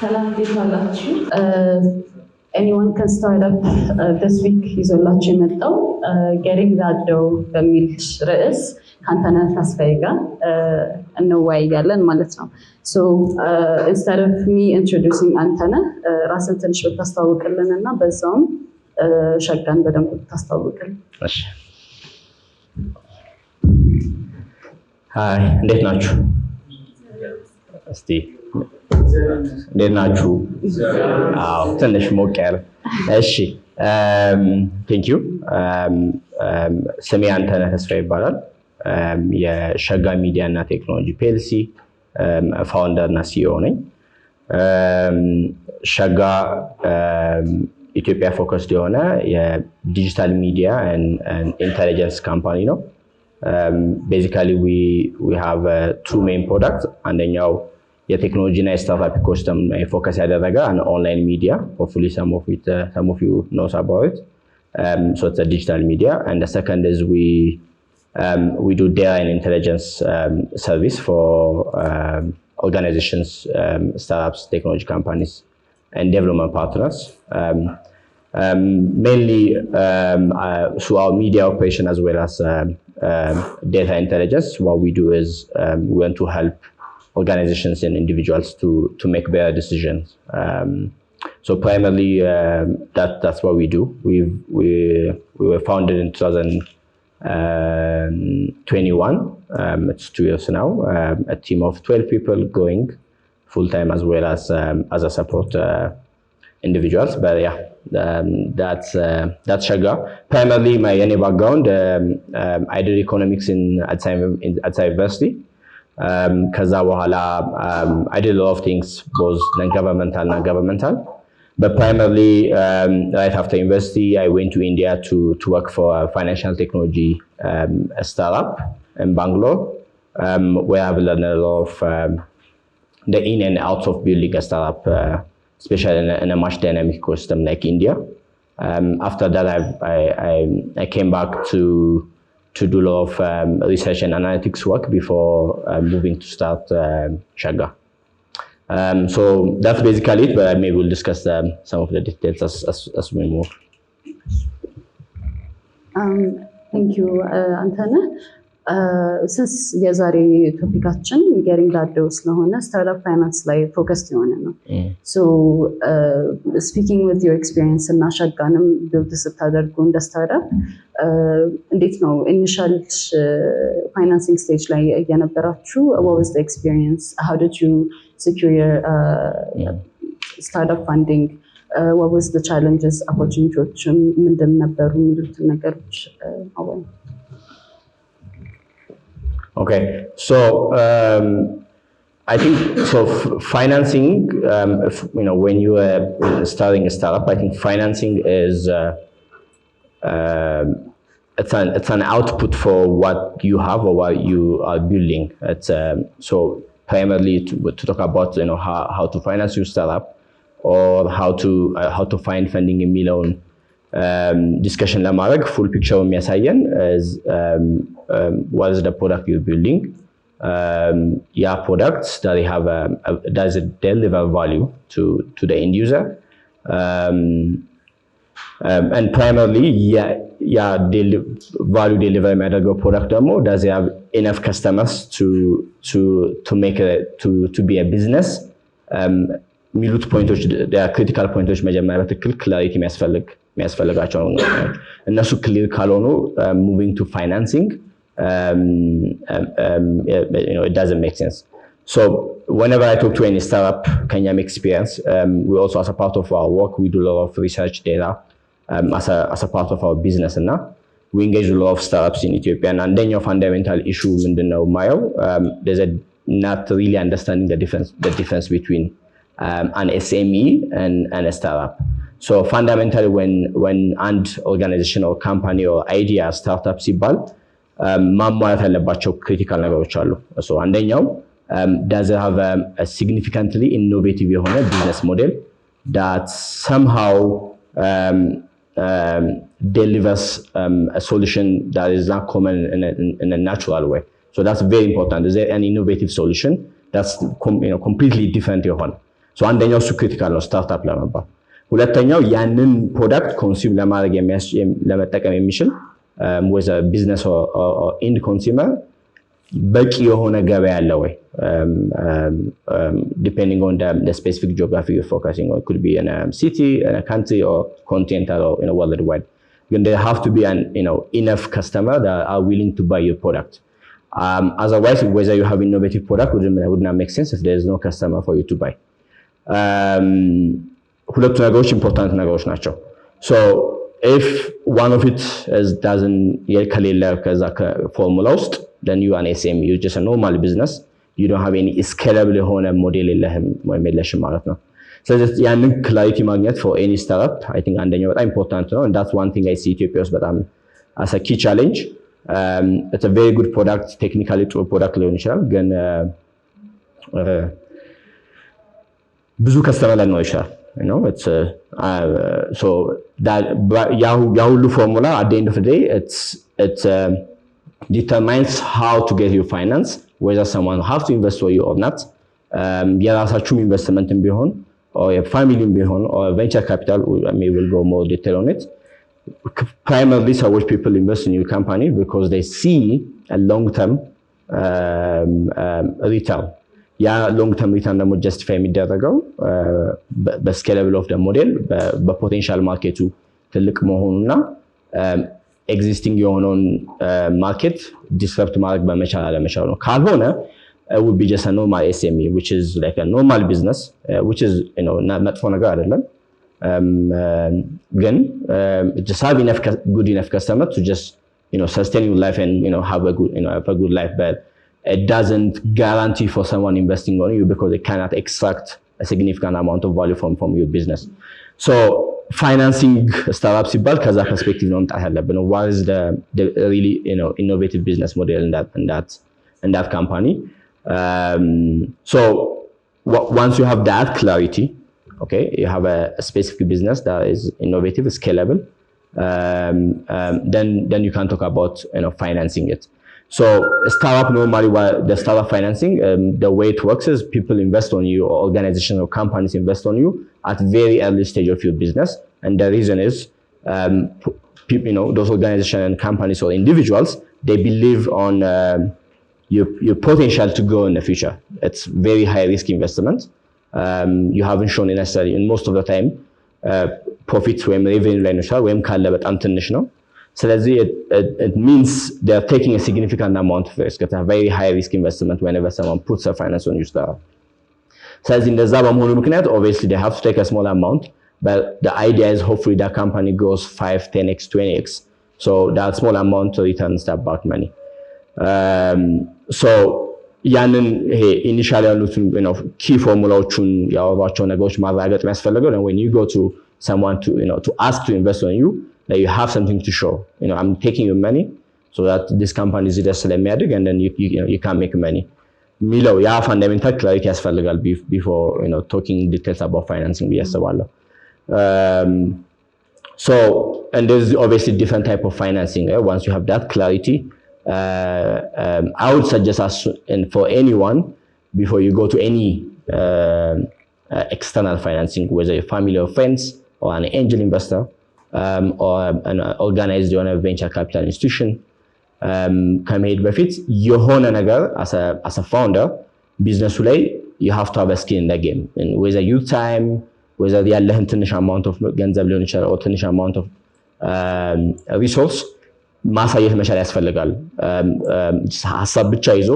ሰላም እንዴት ዋላችሁ? Anyone can start up this week ይዞላችሁ የመጣው getting that dough በሚል ርዕስ ከአንተነህ ተስፋዬ ጋር እንወያያለን ማለት ነው። So instead of me introducing Anteneh, ራስን ትንሽ ብታስተዋውቅልን እና በዛውም ሸጋን በደንብ ብታስተዋውቅልን። እሺ ሃይ እንዴት ናችሁ? እስቲ እንዴት ናችሁ? አዎ ትንሽ ሞቅ ያለ። እሺ ቴንክ ዩ። ስሜ አንተነህ ተስፋዬ ይባላል። የሸጋ ሚዲያ እና ቴክኖሎጂ ፒኤልሲ ፋውንደር እና ሲኢኦ ነኝ። ሸጋ ኢትዮጵያ ፎከስድ የሆነ የዲጂታል ሚዲያ ኢንተለጀንስ ካምፓኒ ነው። Basically we have two main products. አንደኛው የቴክኖሎጂ እና የስታርታፕ ኢኮሲስተም ፎከስ ያደረገ an online media. Hopefully some of you knows about it. So it's a digital media. And the second is we do data and intelligence service for organizations, startups, technology companies, and development partners. Mainly through our media operation as well as data intelligence. What we do is we want to help organizations and individuals to make better decisions. So primarily that's what we do. We were founded in 2021. It's 2 years now. A team of 12 people going full time as well as a support individuals. But yeah, that's Shega. Primarily my background, I did economics at Adsa University. ከዛ በኋላ I did a lot of things, both non-governmental and governmental. But primarily right after university, I went to India to work for a financial technology startup in Bangalore, where I've learned a lot of the in and outs of building a startup, especially in a much dynamic ecosystem like India. After that, I came back to do a lot of research and analytics work before moving to start Shega. So that's basically it, but maybe we'll discuss some of the details as we move. Thank you, Anteneh. Since የዛሬ ቶፒካችን getting that dough ስለሆነ startup finance ላይ focused የሆነ ነው። So speaking with your experience እና ሸጋንም build ስታደርጉ እንደ startup እንዴት ነው initial financing stage ላይ የነበራችሁ? What was the experience? How did you secure your startup funding? What was the challenges? Opportunities ምንድን ነበሩ የሚሉትን ነገሮች አወራ። Okay, so I think financing, when you are starting a startup, I think financing is it's an output for what you have or what you are building. It's so primarily to talk about how to finance your startup or how to find funding in Milan. Discussion ለማድረግ full picture የሚያሳየን is what is the product you're building. Yeah, products that they have does it deliver value to the end user, and primarily value deliver የሚያደርገው product ደግሞ does it have enough customers to make to be a business. የሚሉት ፖይንቶች critical ፖይንቶች መጀመሪያ በትክክል ክላሪቲ የሚያስፈልጋቸው ነው። እነሱ ክሊር ካልሆኑ moving to financing it doesn't make sense. So whenever I talk to any startup, Kenyam experience, we also as a part of our work we do a lot of research data as a part of our business, and we engage a lot of startups in Ethiopia. And then your fundamental issue ምንድነው ማየው there's a not really understanding the difference between an SME and a startup. So fundamentally when an organization or company or idea startup ሲባል ማሟላት ያለባቸው critical ነገሮች አሉ። So አንደኛው does it have a significantly innovative የሆነ business model that somehow delivers a solution that is not common in a natural way. So that's very important. Is there an innovative solution that's completely different የሆነ ሶ አንደኛው እሱ ክሪቲካል ነው ስታርታፕ ለመባል። ሁለተኛው ያንን ፕሮዳክት ኮንሱም ለማድረግ ለመጠቀም የሚችል ወዘ ቢዝነስ ኢንድ ኮንሱመር በቂ የሆነ ገበያ ያለው ወይ depending on the specific geography you're focusing on. It could be in a city, in a country, or continental, or worldwide. Then there have to be enough customer that are willing to buy your product. Otherwise, whether you have innovative product would not make sense if there is no customer for you to buy. ሁለቱ ነገሮች ኢምፖርታንት ነገሮች ናቸው። So if one of it doesn't ከሌለ ከዛ ከፎርሙላ ውስጥ then you are an SME, you're just a normal business, you don't have any scalable የሆነ ሞዴል የለህም ወይም የለሽም ማለት ነው። ስለዚህ ያንን ክላሪቲ ማግኘት for any startup I think አንደኛው በጣም ኢምፖርታንት ነው and that's one thing I see ኢትዮጵያ ውስጥ በጣም as a key challenge. It's a very good product, technically ጥሩ product ሊሆን ይችላል ግን ብዙ ከስተመር ላይ ነው ይችላል it's so that ያ ሁሉ ፎርሙላ at the end of the day it's determines how to get your finance, whether someone have to invest for you or not. የራሳችሁም ኢንቨስትመንትም ቢሆን or a family ቢሆን or venture capital, we will go more detail on it. Primarily ሰዎች people invest in your company because they see a long term return. ያ ሎንግ ተርም ሪተርን ደግሞ ጀስቲፋይ የሚደረገው በስኬለብል ኦፍ ደ ሞዴል በፖቴንሻል ማርኬቱ ትልቅ መሆኑና ኤግዚስቲንግ የሆነውን ማርኬት ዲስረፕት ማድረግ በመቻል አለመቻል ነው። ካልሆነ would be just a normal SME which is like a normal business which is መጥፎ ነገር አይደለም ግን just have good enough customer to just sustain your life and have a good life, but it doesn't guarantee for someone investing on you because they cannot extract a significant amount of value from your business. So financing startups ሲባል ከዛ ፐርስፔክቲቭ ነው መምጣት ያለብን። What is the really innovative business model in that company? So once you have that clarity, okay, you have a specific business that is innovative, scalable, then you can talk about financing it. So startup normally, the startup financing, the way it works is people invest on you, or organizations or companies invest on you at very early stage of your business, and the reason is people, those organizations and companies or individuals, they believe on your potential to grow in the future. It's very high risk investment. You haven't shown necessarily, and most of the time profits ወይም revenue ላይ ነው ወይም ካለ በጣም ትንሽ ነው። ስለዚህ it means they are taking a significant amount of risk. It's a very high risk investment whenever someone puts a finance on your startup. ስለዚህ እንደዛ በመሆኑ ምክንያት obviously they have to take a small amount, but the idea is hopefully that company goes 5, 10x, 20x. So that small amount returns that back money. So ያንን ይሄ ኢኒሻል ያሉትን ኪ ፎርሙላዎቹን ያወሯቸው ነገሮች ማረጋገጥ የሚያስፈልገው ነው when you go to someone to ask to invest on you, that you have something to show. I'm taking your money so that this company is just ስለሚያድግ and then you can make money. ሚለው ያ ፋንዳሜንታል ክላሪቲ ያስፈልጋል before talking details about financing ብዬ አስባለሁ። So and there's obviously different type of financing. Once you have that clarity, I would suggest for anyone before you go to any external financing, whether a family or friends or an angel investor, or an organized venture capital institution, ከመሄድ በፊት የሆነ ነገር as a founder ቢዝነሱ ላይ you have to have a skin in the game, and whether your time, whether ያለህን ትንሽ amount of ገንዘብ ሊሆን ይችላል or ትንሽ amount of resource ማሳየት መቻል ያስፈልጋል። ሀሳብ ብቻ ይዞ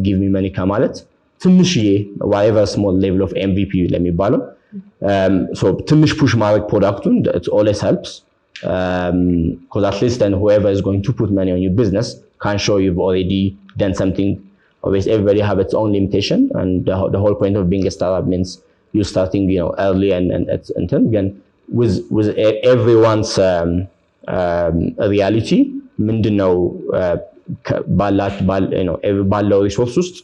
give me money ከማለት ትንሽዬ whatever small level of MVP ለሚባለው so ትንሽ ፑሽ ማድረግ ፕሮዳክቱን it always helps, because at least then whoever is going to put money on your business can show you've already done something. Obviously everybody have its own limitation, and the whole point of being a startup means you starting early and again with everyone's reality ምንድነው ባለው ሪሶርስ ውስጥ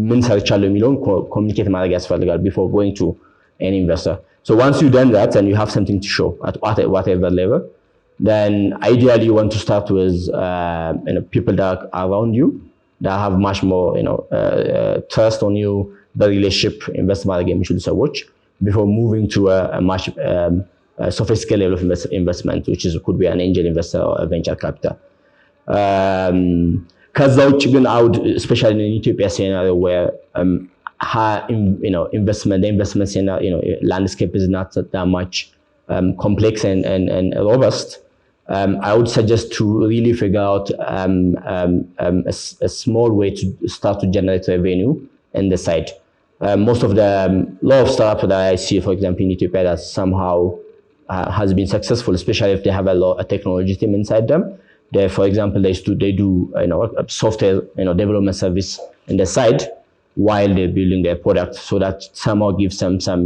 ምን ሰርቻለሁ የሚለውን ኮሚኒኬት ማድረግ ያስፈልጋል before going to an investor. So once you've done that and you have something to show at whatever level, then ideally you want to start with people that are around you, that have much more trust on you, በሪሌሽንሽፕ ኢንቨስት ማድረግ የሚችሉ ሰዎች before moving to a much sophisticated level of investment, which could be an angel investor or a venture capital. ከዛ ውጭ ግን especially in Ethiopia scenario where high investment scenario, landscape is not that much complex and robust. I would suggest to really figure out a small way to start to generate revenue in the side. Most of the lot of startups that I see, for example, in Ethiopia, that somehow has been successful, especially if they have a technology team inside them. They, for example, they do a software development service in the side while they're building their product, so that somehow gives them some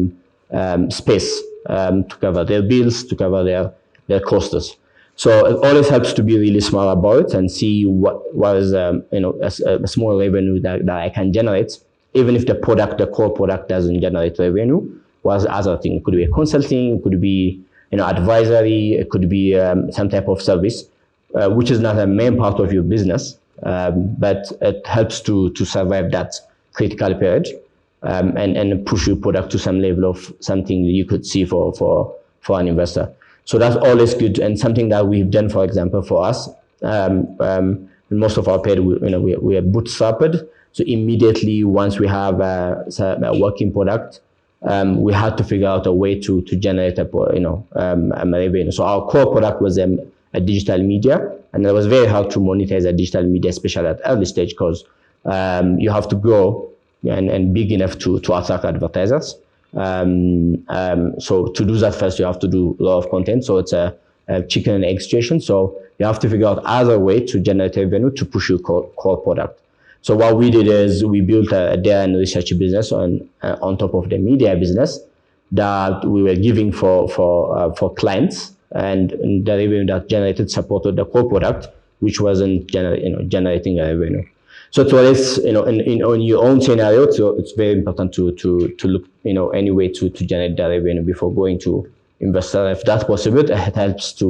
space to cover their bills, to cover their costs. So it always helps to be really smart about it and see what is a small revenue that I can generate, even if the core product doesn't generate revenue. Was other thing? It could be a consulting, it could be advisory, it could be some type of service, which is not a main part of your business, but it helps to survive that critical period and push your product to some level of something you could see for an investor. So that's always good, and something that we've done, for example, for us. Most of our period, we are bootstrapped. So immediately once we have a working product, we had to figure out a way to generate a revenue. So our core product was a digital media, and it was very hard to monetize a digital media, especially at early stage, because you have to grow and big enough to attract advertisers. So to do that, first you have to do a lot of content. So it's a chicken and egg situation. So you have to figure out other way to generate revenue to push your core product. So what we did is we built a data and research business on top of the media business that we were giving for clients, and the revenue that generated supported the core product, which wasn't generating a revenue. So it's always, in your own scenario, so it's very important to look, any way to generate that revenue before going to investor. If that's possible, it helps to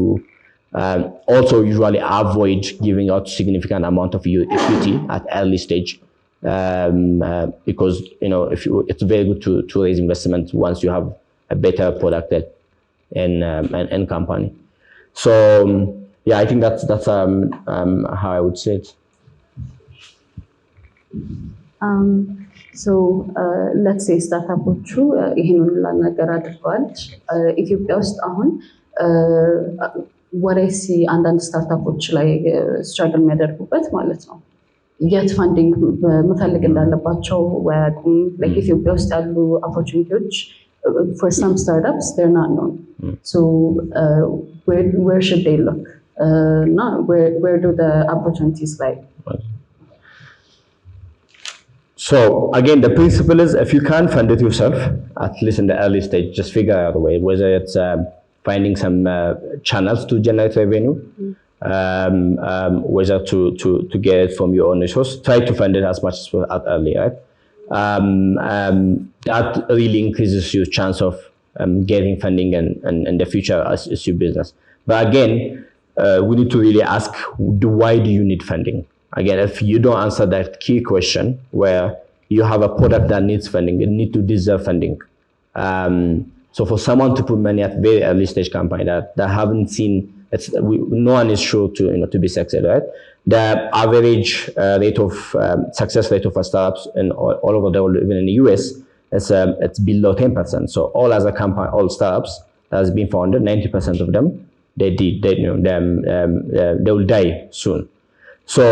also usually avoid giving out significant amount of your equity at early stage, because it's very good to raise investment once you have a better product and company. So yeah, I think that's how I would say it. So let's say ስታርታፖቹ ይሄንን ሁላ ነገር አድርገዋል። ኢትዮጵያ ውስጥ አሁን ወሬሲ አንዳንድ ስታርታፖች ላይ ስትራግል የሚያደርጉበት ማለት ነው የት ፋንዲንግ መፈልግ እንዳለባቸው ወያቁም ኢትዮጵያ ውስጥ ያሉ ኦፖርቹኒቲዎች for some startups they're not known. So where should they look? Where do the opportunities lie? So again, the principle is if you can't fund it yourself, at least in the early stage, just figure out a way, whether it's finding some channels to generate revenue, whether to get it from your own resource. Try to fund it as much as possible early, right? That really increases your chance of getting funding and the future as your business. But again, we need to really ask, why do you need funding? Again, if you don't answer that key question, where you have a product that needs funding, it needs to deserve funding. So for someone to put money at very early stage company that haven't seen, no one is sure to be successful, right? The average rate of success rate of startups in all over the world, even in the US, it's below 10%. So all other company, all startups that has been founded, 90% of them, they will die soon. So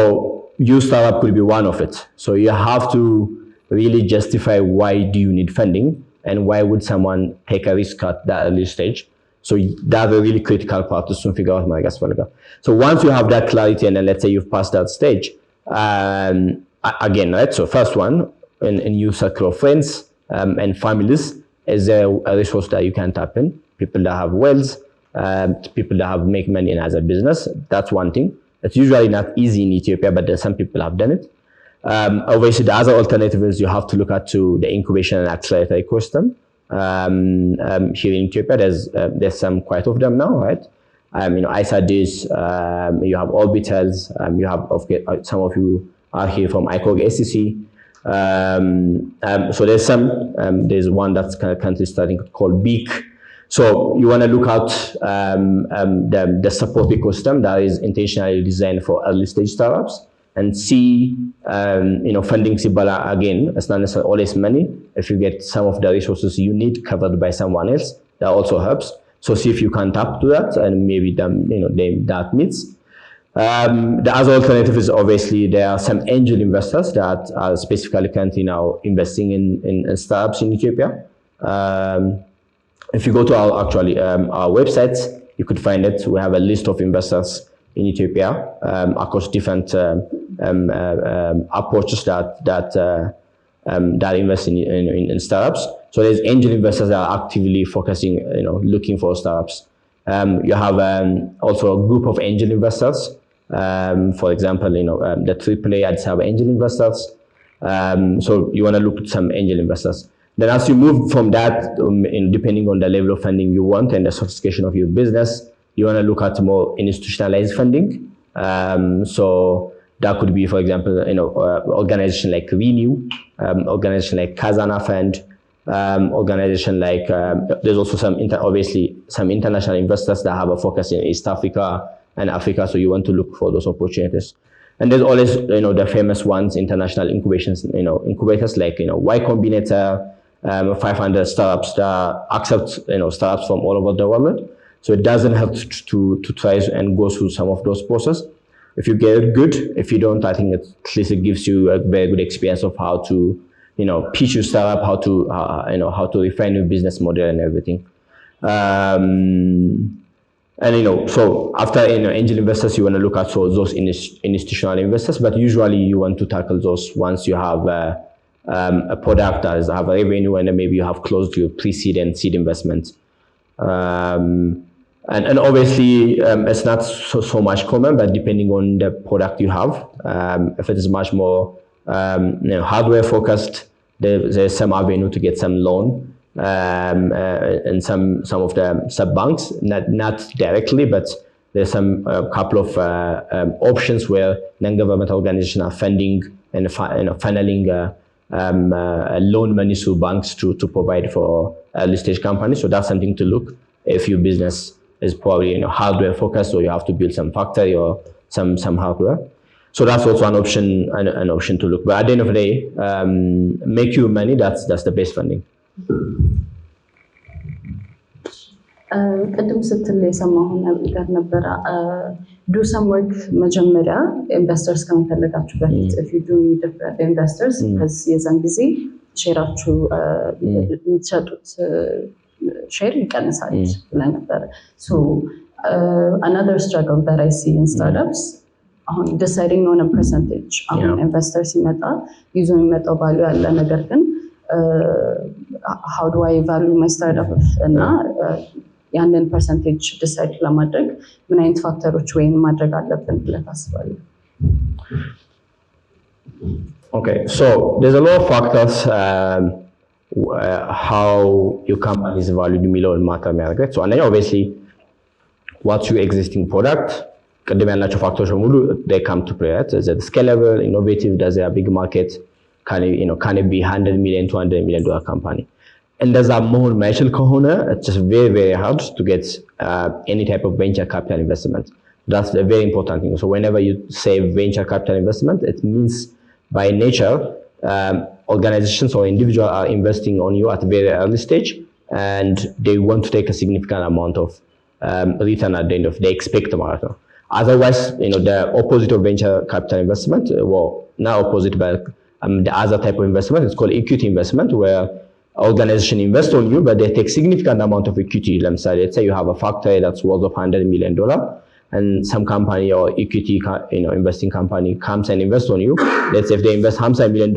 your startup could be one of it. So you have to really justify why do you need funding and why would someone take a risk at that early stage. So that's a really critical part to soon figure out. So once you have that clarity and then let's say you've passed that stage, again, right? So first one, in your circle of friends and families, is there a resource that you can tap in? People that have wealth, people that have make money in as a business. That's one thing. It's usually not easy in Ethiopia, but some people have done it. Obviously, the other alternative is you have to look at the incubation and accelerator ecosystem. Here in Ethiopia, there's quite of them now, right? ISADs, you have Orbitals, you have some of you are here from ICOG SEC. So there's one that's currently starting called Beak. So you want to look out the support ecosystem that is intentionally designed for early stage startups, and see, funding sibala again. It's not necessarily always money. If you get some of the resources you need covered by someone else, that also helps. So see if you can tap to that, and maybe that meets. The other alternative is, obviously, there are some angel investors that are specifically currently now investing in startups in Ethiopia. If you go to our website, you could find it. We have a list of investors in Ethiopia across different approaches that invest in startups. So there's angel investors that are actively focusing, looking for startups. You have also a group of angel investors. For example, the AAA Addis Ababa angel investors. So you want to look at some angel investors. Then as you move from that, depending on the level of funding you want and the sophistication of your business, you want to look at more institutionalized funding. So that could be, for example, organization like Renew, organization like Kazana Fund, organization like, there's also obviously some international investors that have a focus in East Africa and Africa. So you want to look for those opportunities. And there's always, the famous ones, international incubators like, Y Combinator, 500 startups that accept, startups from all over the world. So it doesn't help to try and go through some of those processes. If you get it, good. If you don't, I think at least it gives you a very good experience of how to, pitch your startup, how to refine your business model and everything. So after angel investors, you want to look at those institutional investors, but usually you want to tackle those once you have a product that has a revenue, and then maybe you have closed your pre-seed and seed investments. And obviously, it's not so much common, but depending on the product you have, if it is much more hardware focused, there's some avenue to get some loan. And some of the sub banks, not directly, but there's some couple of options where non-governmental organizations are funding and funneling loan money through banks to provide for early stage companies. So that's something to look if your business is probably hardware focused, or you have to build some factory or some hardware. So that's also an option to look. But at the end of the day, make your money. That's the best funding. ቅድም ስትል የሰማሁ ነገር ነበረ do some work መጀመሪያ ኢንቨስተርስ ከመፈለጋችሁ በፊት if you do need investors because የዛን ጊዜ ሼራችሁ የምትሸጡት ሼር ይቀንሳል ብለህ ነበረ. So another struggle that I see in startups, deciding on a percentage. Investors ሲመጣ ይዞ የሚመጣው ቫልዩ ያለ ነገር ግን how do I value my startup እና ያንን percentage decide ለማድረግ ምን አይነት ፋክተሮች ወይም ማድረግ አለብን ብለህ ታስባለህ? Okay, so there's a lot of factors how your company is valued የሚለውን ማተር የሚያደርገው. So አንደኛው obviously what's your existing product? ቅድም ያልናቸው ፋክተሮች በሙሉ they come to play. Is it scalable, innovative, does it have a big market? Can it be $100 million, $200 million company? And does that more measure kehone? It's just very, very hard to get any type of venture capital investment. That's a very important thing. So whenever you say venture capital investment, it means by nature, organizations or individuals are investing on you at a very early stage, and they want to take a significant amount of return at the end of. They expect the market. Otherwise, the opposite of venture capital investment, well, not opposite, but the other type of investment is called equity investment, where organization invest on you, but they take significant amount of equity. Let's say you have a factory that's worth of $100 million, and some company or equity, investing company comes and invests on you. Let's say if they invest $100 million,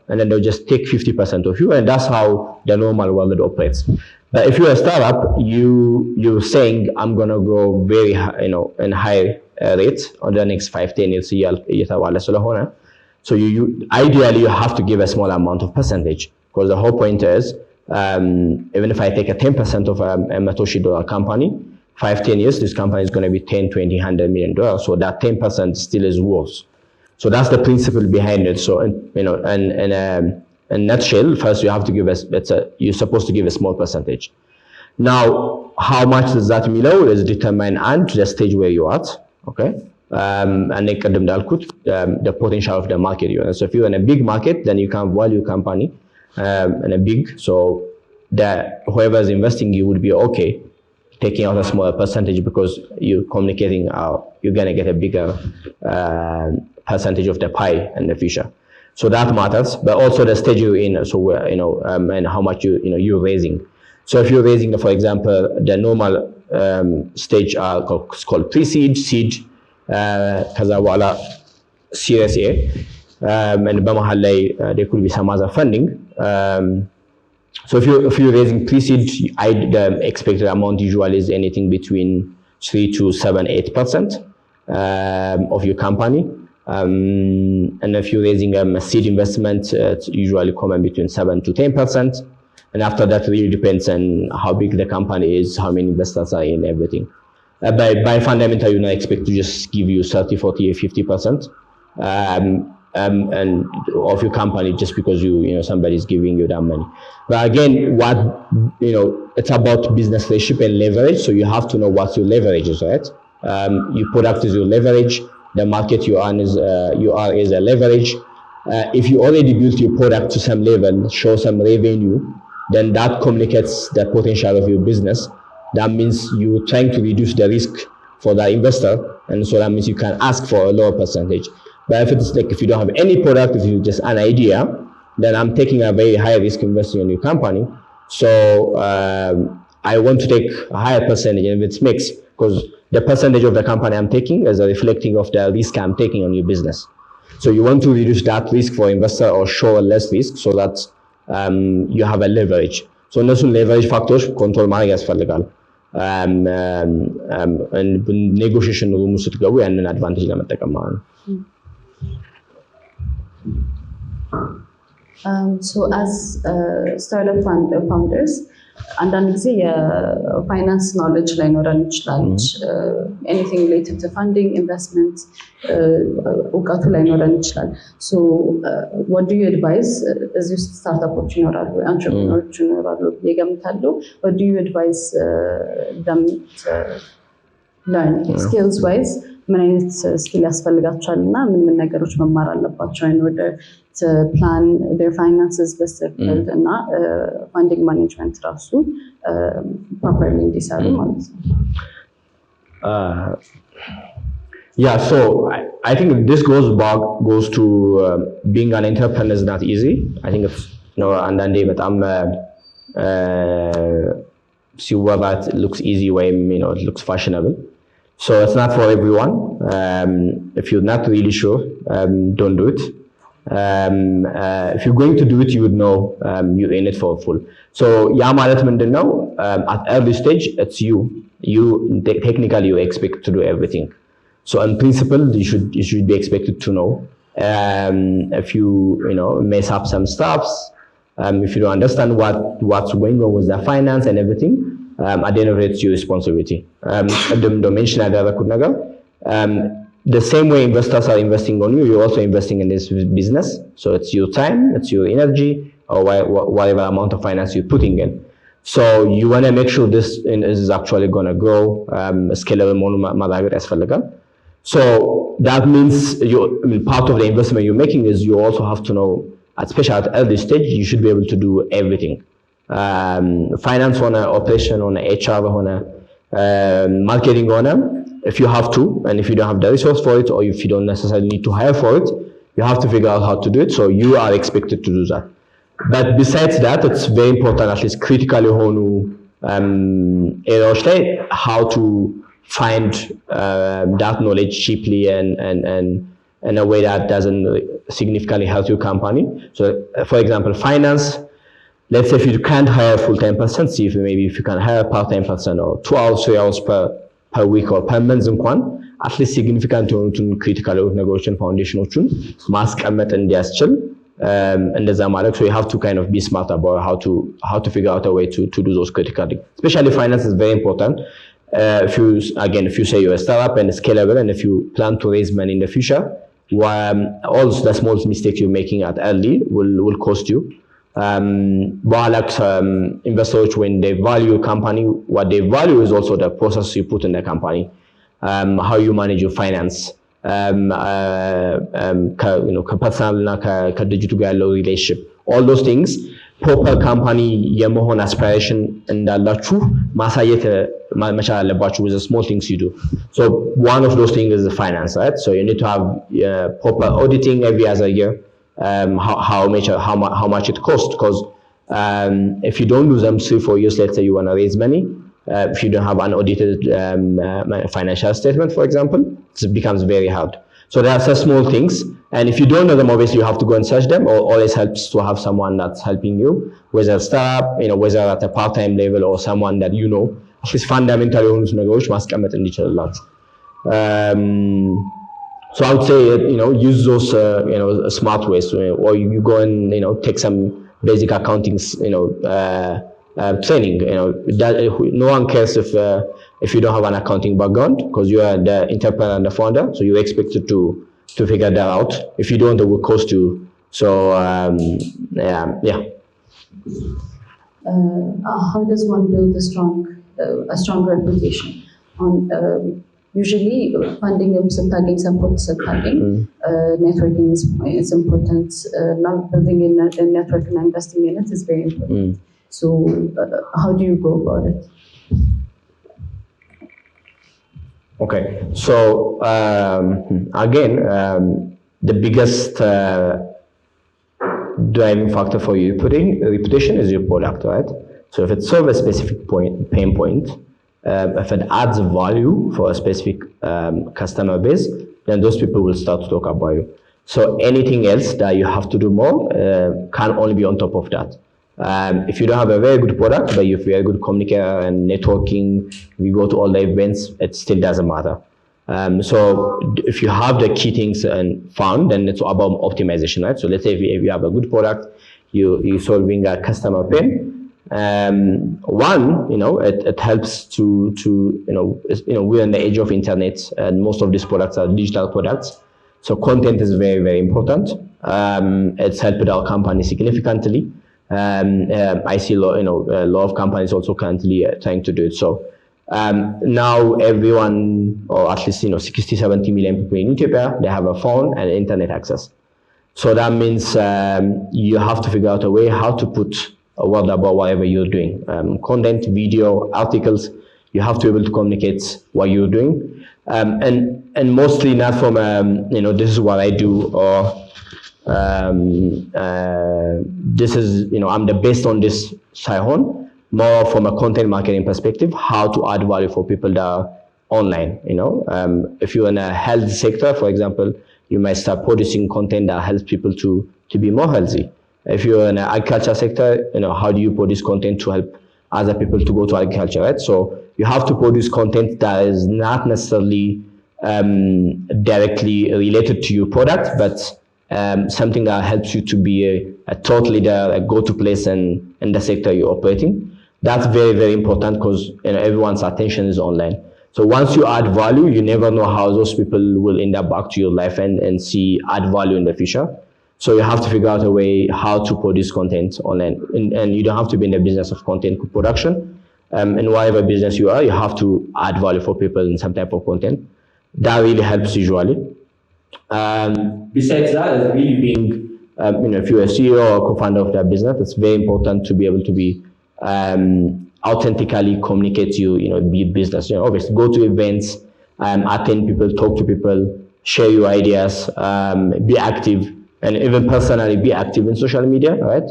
and then they'll just take 50% of you, and that's how the normal world operates. But if you're a startup, you're saying I'm gonna grow very high, in high rate on the next 5-10 years. So you ideally you have to give a small amount of percentage, because the whole point is even if I take a 10% of a $100 company, 5-10 years, this company is going to be $10, $20, $100 million. So that 10% still is worth. So that's the principle behind it. So, in a nutshell, first you have to give us, you're supposed to give a small percentage. Now, how much does that mean? Is determined and the stage where you're at, okay? And then the potential of the market. So if you're in a big market, then you can value company in a big, so that whoever is investing you would be okay taking out a smaller percentage because you're communicating you're gonna get a bigger percentage of the pie in the future. So that matters, but also the stage you're in, so and how much you're raising. So if you're raising, for example, the normal stage are called pre-seed, seed, ከዛ በኋላ Series A, and በመሃል ላይ there could be some other funding. So if you're raising pre-seed, the expected amount usually is anything between 3 to 7-8% of your company. And if you're raising a seed investment, it's usually common between 7 to 10%. And after that, really depends on how big the company is, how many investors are in, everything. By fundamental, you not expect to just give you 30, 40, 50%. And of your company just because somebody's giving you that money. But again, it's about business relationship and leverage. So you have to know what your leverage is, right? Your product is your leverage. The market you are is a leverage. If you already built your product to some level, show some revenue, then that communicates the potential of your business. That means you're trying to reduce the risk for the investor, and so that means you can ask for a lower percentage. But if you don't have any product, if you just an idea, then I'm taking a very high risk investing in your company. So I want to take a higher percentage, and it's mixed because the percentage of the company I'm taking is a reflecting of the risk I'm taking on your business. So you want to reduce that risk for investor or show a less risk so that you have a leverage. So እነሱን leverage factors control ማድረግ ያስፈልጋል። ኔጎሽዬሽን ሩም ውስጥ ስትገቡ ያንን አድቫንቴጅ ለመጠቀም ማለት ነው። So as startup founders, አንዳንድ ጊዜ የፋይናንስ ኖሌጅ ላይኖረን ይችላል። ኤኒቲንግ ሪሌትድ ቱ ፋንዲንግ ኢንቨስትመንት እውቀቱ ላይኖረን ይችላል። ሶ what do you advise? እዚህ ውስጥ ስታርታፖች ይኖራሉ፣ አንትረፕረነሮች ይኖራሉ ብዬ እገምታለሁ። what do you advise them to learn skills wise? ምን አይነት ስኪል ያስፈልጋቸዋል እና ምን ነገሮች መማር አለባቸው in order to plan their finances በስትክክል እና funding management ራሱ properly እንዲሰሩ ማለት ነው? Yeah, so I think this goes to being an entrepreneur is not easy. I think it's አንዳንዴ በጣም ሲወራ it looks easy ወይም it looks fashionable. So it's not for everyone. If you're not really sure, don't do it. If you're going to do it, you would know you're in it for full. So ያ ማለት ምንድነው? At early stage, it's you technically you expect to do everything. So in principle, you should be expected to know. If you mess up some stuffs, if you don't understand what's going on with the finance and everything, at the end of it, it's your responsibility. The mention ያደረኩት ነገር the same way investors are investing on you, you're also investing in this business. So it's your time, it's your energy, or whatever amount of finance you're putting in. So you want to make sure this is actually going to grow, scalable መሆኑን ማረጋገጥ ያስፈልጋል. So that means part of the investment you're making is you also have to know, especially at early stage, you should be able to do everything. Finance on operation on HR on marketing on if you have to, and if you don't have the resource for it, or if you don't necessarily need to hire for it, you have to figure out how to do it. So you are expected to do that. But besides that, it's very important, at least critically areas like how to find that knowledge cheaply and in a way that doesn't significantly help your company. So for example, finance, let's say if you can't hire full-time person, see if maybe if you can hire part-time person or 2 hours, 3 hours per week or per month at least significant critical negotiation foundationዎችን ማስቀመጥ እንዲያስችል እንደዛ ማድረግ. So you have to kind of be smart about how to figure out a way to do those critical things. Especially finance is very important. If you say you're a startup and scalable, and if you plan to raise money in the future, all the small mistakes you're making at early will cost you. But investors, when they value a company, what they value is also the process you put in the company, how you manage your finance, personal digital relationship, all those things. Proper company የመሆን aspiration እንዳላችሁ ማሳየት መቻል አለባችሁ with the small things you do. So one of those things is the finance, right? So you need to have proper auditing every other year, how much it costs, because if you don't do them 3-4 years later you want to raise money, if you don't have an audited financial statement, for example, it becomes very hard. So there are such small things, and if you don't know them, obviously you have to go and search them. Or always helps to have someone that's helping you, whether a startup, whether at a part-time level, or someone that you know. At least fundamentally የሆኑት ነገሮች ማስቀመጥ እንዲችላላችሁ. So I would say use those smart ways, or you go and take some basic accounting training. No one cares if you don't have an accounting background, because you are the entrepreneur and the founder, so you're expected to figure that out. If you don't, it will cost you. So yeah. How does one build a strong reputation? Usually funding sitagging, support sitagging, networking is important. Now building a network and investing in it is very important. So how do you go about it? Okay, so again, the biggest driving factor for your reputation is your product, right? So if it solves a specific pain point, if it adds value for a specific customer base, then those people will start to talk about you. So anything else that you have to do more can only be on top of that. If you don't have a very good product, but if you're a good communicator and networking, we go to all the events, it still doesn't matter. So if you have the key things and found, then it's about optimization, right? So let's say if you have a good product, you're solving a customer pain. It helps to we're in the age of internet, and most of these products are digital products. So content is very, very important. It's helped our company significantly. I see a lot of companies also currently trying to do it. So now everyone, or at least 60-70 million people in Ethiopia, they have a phone and internet access. So that means you have to figure out a way how to put a word about whatever you're doing. Content, video, articles, you have to be able to communicate what you're doing. And mostly not from, this is what I do, or this is, I'm the best on this saihon, more from a content marketing perspective, how to add value for people that are online. If you're in a health sector, for example, you might start producing content that helps people to be more healthy. If you're in the agriculture sector, how do you produce content to help other people to go to agriculture, right? So you have to produce content that is not necessarily directly related to your product, but something that helps you to be a thought leader, a go-to place in the sector you're operating. That's very, very important, because everyone's attention is online. So once you add value, you never know how those people will end up back to your life and add value in the future. So you have to figure out a way how to produce content online. And you don't have to be in the business of content production. In whatever business you are, you have to add value for people in some type of content. That really helps usually. Besides that, it's really being, if you're a CEO or co-founder of that business, it's very important to be able to be authentically communicate be business. Obviously go to events, attend people, talk to people, share your ideas, be active, and even personally be active in social media, right?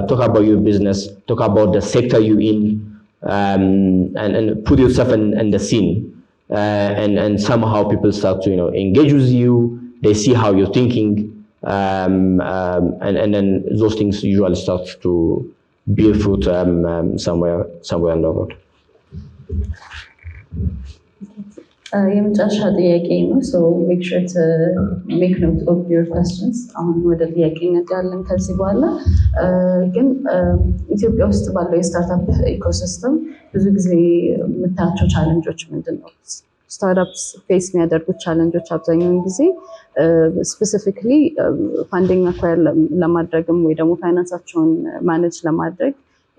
Talk about your business, talk about the sector you're in, and put yourself in the scene. And somehow people start to engage with you. They see how you're thinking, and then those things usually start to bear fruit somewhere in the road. የመጨረሻ ጥያቄ ነው። So make sure to make note of your questions. አሁን ወደ ጥያቄ እንሄዳለን ከዚህ በኋላ። ግን ኢትዮጵያ ውስጥ ባለው የስታርታፕ ኢኮሲስተም ብዙ ጊዜ የምታያቸው ቻሌንጆች ምንድን ነው? startups face የሚያደርጉት ቻሌንጆች አብዛኛውን ጊዜ ስፔሲፊካሊ ፋንዲንግ አኳየር ለማድረግም ወይ ደግሞ ፋይናንሳቸውን ማኔጅ ለማድረግ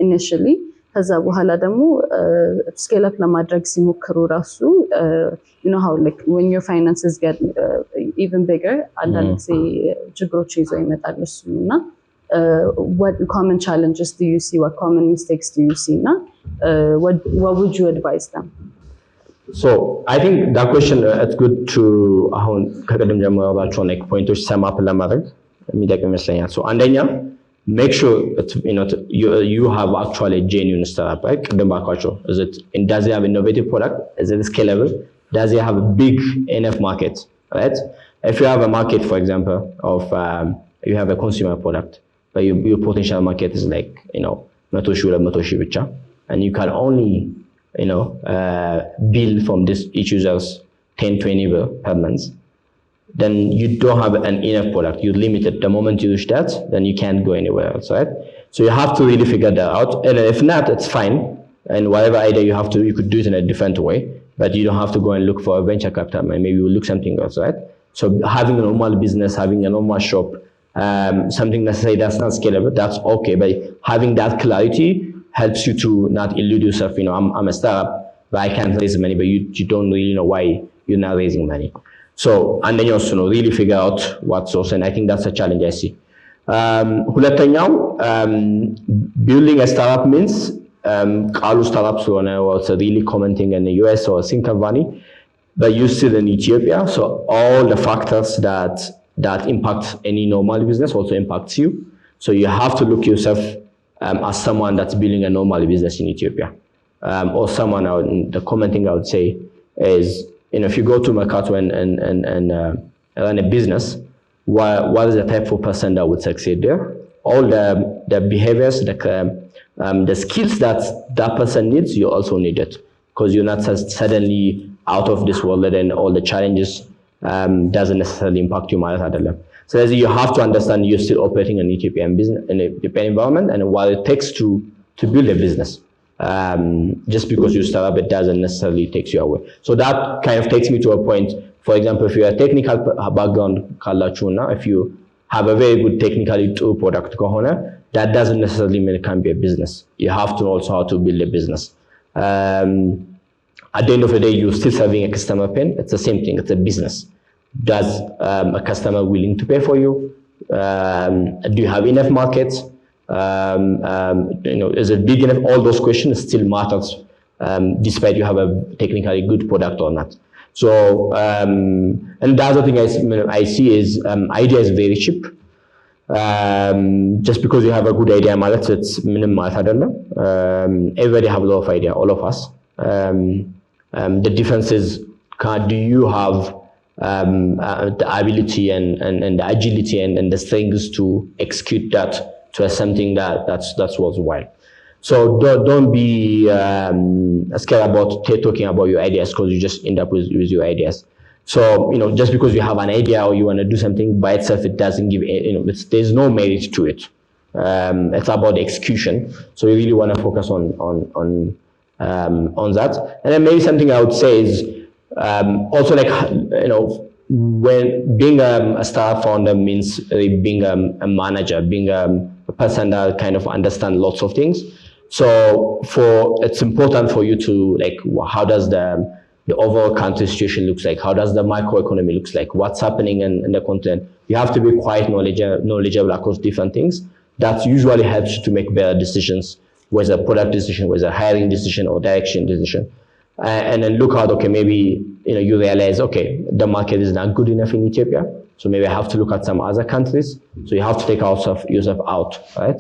ኢኒሺያሊ ከዛ በኋላ ደግሞ ስኬል አፕ ለማድረግ ሲሞክሩ ራሱ you know how like when your finances get even bigger አንዳንድ ጊዜ ችግሮች ይዘው ይመጣሉ እሱና what common challenges do you see what common mistakes do you see na what would you advise them? So I think that question it's good to አሁን ከቀደም ጀምሮ ያላችሁ like ፖይንቶች ሰም አፕ ለማድረግ የሚጠቅም ይመስለኛል። so አንደኛ make sure that you have actually a genuine startup, right? Does it have innovative product? Is it scalable? Does it have a big enough market, right? If you have a market, for example, of you have a consumer product, but your potential market is like, matoshi bicha, and you can only, bill from each users 10-20 bill per month, then you don't have an enough product. You're limited. The moment you reach that, then you can't go anywhere else, right? So you have to really figure that out. And if not, it's fine. And whatever idea you could do it in a different way, but you don't have to go and look for a venture capital. Maybe you look something else, right? So having a normal business, having a normal shop, something that say that's not scalable, that's okay. But having that clarity helps you to not illude yourself. I'm a startup, but I can't raise money, but you don't really know why you're not raising money. So, and then you also really figure out what's source, and I think that's a challenge I see. ሁለተኛው building a startup means ቃሉ startup ስለሆነ or it's a really common thing in the US or a Sing company, but you're still in Ethiopia, so all the factors that impact any normal business also impacts you. So you have to look yourself as someone that's building a normal business in Ethiopia, or someone. The common thing I would say is, if you go to Mercato and run a business, what is the type of person that would succeed there? All the behaviors, the skills that person needs, you also need it, because you're not suddenly out of this world and all the challenges doesn't necessarily impact you. So you have to understand you're still operating in Ethiopian business, in a Ethiopian environment, and what it takes to build a business. Just because you start up, it doesn't necessarily take you away. So that kind of takes me to a point. For example, if you are a technical background, if you have a very good technically product, that doesn't necessarily mean it can be a business. You have to also how to build a business. At the end of the day, you're still serving a customer pain. It's the same thing. It's a business. Does a customer willing to pay for you? Do you have enough markets? Is it big enough? All those questions still matters, despite you have a technically good product or not. So, and the other thing I see is idea is very cheap. Just because you have a good idea, it's minimum. Everybody have a lot of idea, all of us. The difference is, do you have the ability and the agility and the strengths to execute that to something that's worthwhile. So don't be scared about talking about your ideas, because you just end up with your ideas. So just because you have an idea or you want to do something by itself, it doesn't give there's no merit to it. It's about the execution. So you really want to focus on that. And then maybe something I would say is also like when being a startup founder means being a manager, being a person that kind of understands lots of things. So it's important for you to like, how does the overall country situation looks like? How does the microeconomy looks like? What's happening in the continent? You have to be quite knowledgeable across different things. That usually helps you to make better decisions, whether product decision, whether hiring decision or direction decision. And then look out, okay, maybe you realize, okay, the market is not good enough in Ethiopia, so maybe I have to look at some other countries. So you have to take yourself out, right?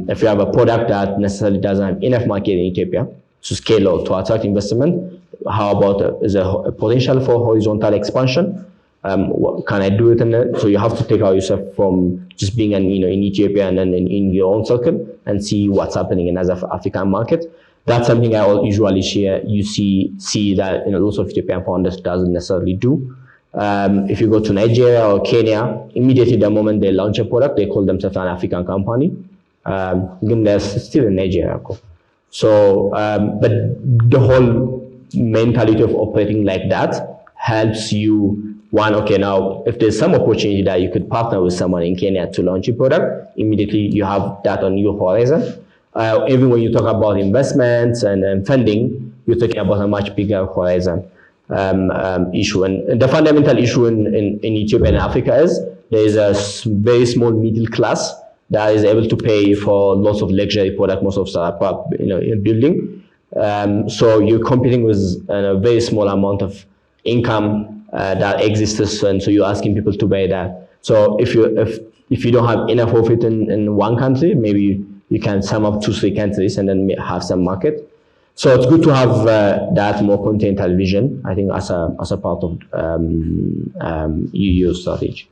If you have a product that necessarily doesn't have enough market in Ethiopia to scale or to attract investment, how about is there a potential for horizontal expansion? Can I do it? So you have to take out yourself from just being in Ethiopia and then in your own circle and see what's happening in other African markets. That's something I usually share. You see that lots of Ethiopian founders doesn't necessarily do. If you go to Nigeria or Kenya, immediately the moment they launch a product, they call themselves an African company. Again, they're still in Nigeria. So, but mentality of operating like that helps you, one, okay, now if there's some opportunity that you could partner with someone in Kenya to launch a product, immediately you have that on your horizon. Even when you talk about investments and funding, you're talking about a much bigger horizon issue. And the fundamental issue in Ethiopia and Africa is there is a very small middle class that is able to pay for lots of luxury product, most of startup, in building. So you're competing with a very small amount of income that exists, and so you're asking people to pay that. So if you don't have enough of it in one country, maybe you can sum up 2-3 countries and then have some market. So it's good to have that more continental vision, I think, as a part of EU strategy.